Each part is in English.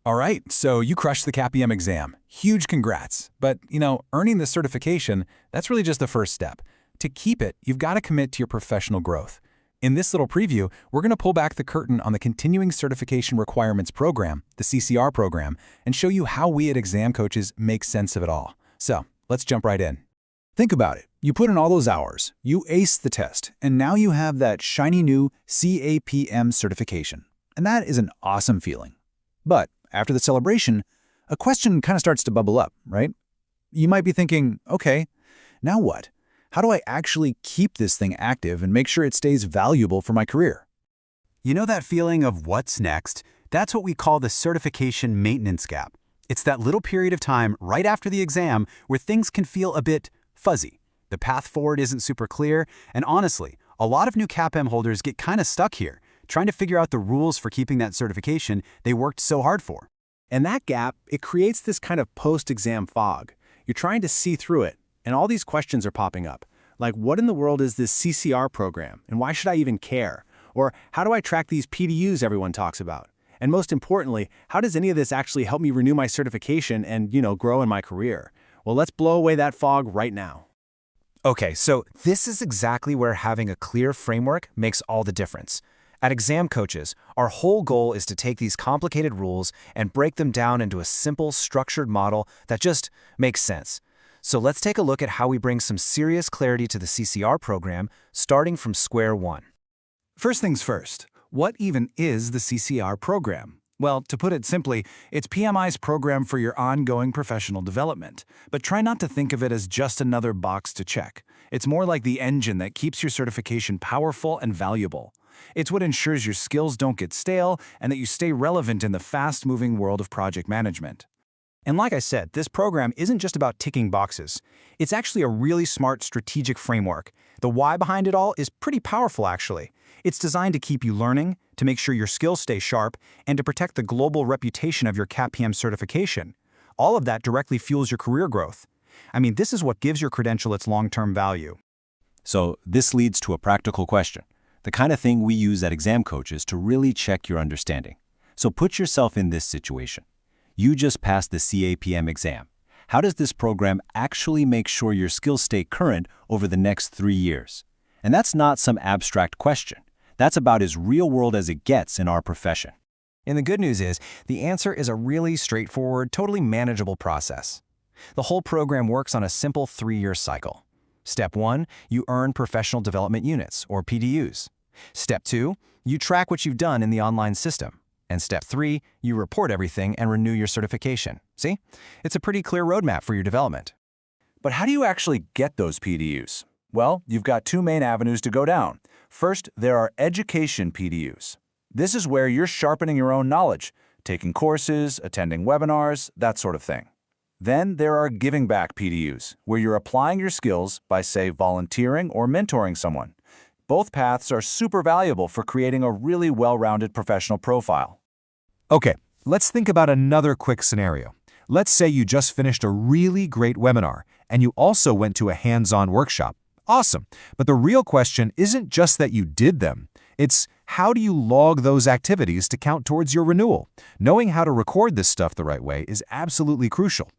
All right, so you crushed the CAPM exam. Huge congrats. But, earning this certification, that's really just the first step. To keep it, you've got to commit to your professional growth. In this little preview, we're going to pull back the curtain on the Continuing Certification Requirements Program, the CCR program, and show you how we at Exam Coaches make sense of it all. So, let's jump right in. Think about it. You put in all those hours, you aced the test, and now you have that shiny new CAPM certification. And that is an awesome feeling. But after the celebration, a question kind of starts to bubble up, right? You might be thinking, okay, now what? How do I actually keep this thing active and make sure it stays valuable for my career? You know that feeling of what's next? That's what we call the certification maintenance gap. It's that little period of time right after the exam where things can feel a bit fuzzy. The path forward isn't super clear, and honestly, a lot of new CAPM holders get kind of stuck here, trying to figure out the rules for keeping that certification they worked so hard for. And that gap, it creates this kind of post-exam fog. You're trying to see through it, and all these questions are popping up. Like, what in the world is this CCR program, and why should I even care? Or how do I track these PDUs everyone talks about? And most importantly, how does any of this actually help me renew my certification and, grow in my career? Well, let's blow away that fog right now. Okay, so this is exactly where having a clear framework makes all the difference. At Exam Coaches, our whole goal is to take these complicated rules and break them down into a simple, structured model that just makes sense. So let's take a look at how we bring some serious clarity to the CCR program, starting from square one. First things first, what even is the CCR program? Well, to put it simply, it's PMI's program for your ongoing professional development. But try not to think of it as just another box to check. It's more like the engine that keeps your certification powerful and valuable. It's what ensures your skills don't get stale and that you stay relevant in the fast-moving world of project management. And like I said, this program isn't just about ticking boxes. It's actually a really smart strategic framework. The why behind it all is pretty powerful, actually. It's designed to keep you learning, to make sure your skills stay sharp, and to protect the global reputation of your CAPM certification. All of that directly fuels your career growth. I mean, this is what gives your credential its long-term value. So this leads to a practical question, the kind of thing we use at Exam Coaches to really check your understanding. So put yourself in this situation. You just passed the CAPM exam. How does this program actually make sure your skills stay current over the next 3 years? And that's not some abstract question. That's about as real-world as it gets in our profession. And the good news is, the answer is a really straightforward, totally manageable process. The whole program works on a simple 3-year cycle. Step 1, you earn professional development units, or PDUs. Step 2, you track what you've done in the online system. And Step 3, you report everything and renew your certification. See? It's a pretty clear roadmap for your development. But how do you actually get those PDUs? Well, you've got two main avenues to go down. First, there are education PDUs. This is where you're sharpening your own knowledge, taking courses, attending webinars, that sort of thing. Then there are giving back PDUs, where you're applying your skills by, say, volunteering or mentoring someone. Both paths are super valuable for creating a really well-rounded professional profile. Okay, let's think about another quick scenario. Let's say you just finished a really great webinar, and you also went to a hands-on workshop. Awesome, but the real question isn't just that you did them. It's how do you log those activities to count towards your renewal? Knowing how to record this stuff the right way is absolutely crucial.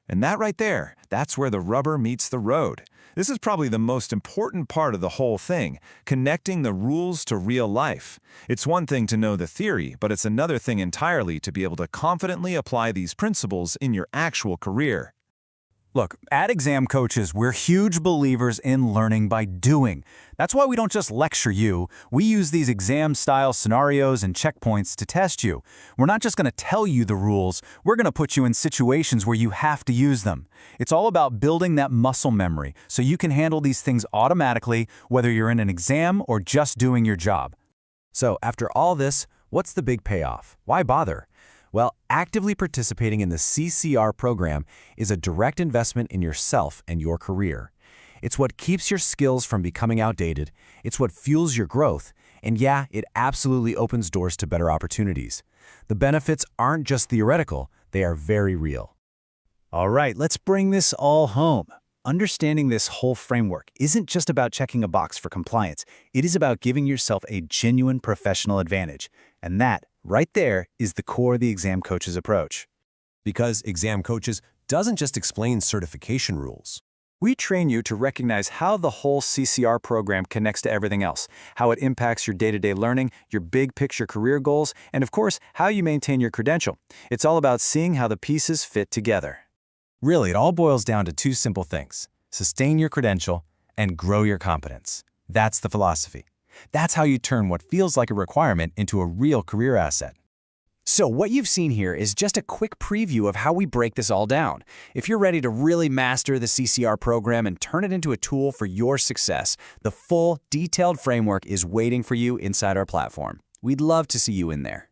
And that right there, that's where the rubber meets the road. This is probably the most important part of the whole thing, connecting the rules to real life. It's one thing to know the theory, but it's another thing entirely to be able to confidently apply these principles in your actual career. Look, at Exam Coaches, we're huge believers in learning by doing. That's why we don't just lecture you. We use these exam-style scenarios and checkpoints to test you. We're not just going to tell you the rules. We're going to put you in situations where you have to use them. It's all about building that muscle memory so you can handle these things automatically, whether you're in an exam or just doing your job. So after all this, what's the big payoff? Why bother? Well, actively participating in the CCR program is a direct investment in yourself and your career. It's what keeps your skills from becoming outdated, it's what fuels your growth, and yeah, it absolutely opens doors to better opportunities. The benefits aren't just theoretical, they are very real. All right, let's bring this all home. Understanding this whole framework isn't just about checking a box for compliance. It is about giving yourself a genuine professional advantage, and that Right there is the core of the exam coach's approach. Because Exam Coaches doesn't just explain certification rules. We train you to recognize how the whole CCR program connects to everything else, how it impacts your day-to-day learning, your big-picture career goals, and of course, how you maintain your credential. It's all about seeing how the pieces fit together. Really, it all boils down to two simple things: sustain your credential and grow your competence. That's the philosophy. That's how you turn what feels like a requirement into a real career asset. So what you've seen here is just a quick preview of how we break this all down. If you're ready to really master the CCR program and turn it into a tool for your success, the full, detailed framework is waiting for you inside our platform. We'd love to see you in there.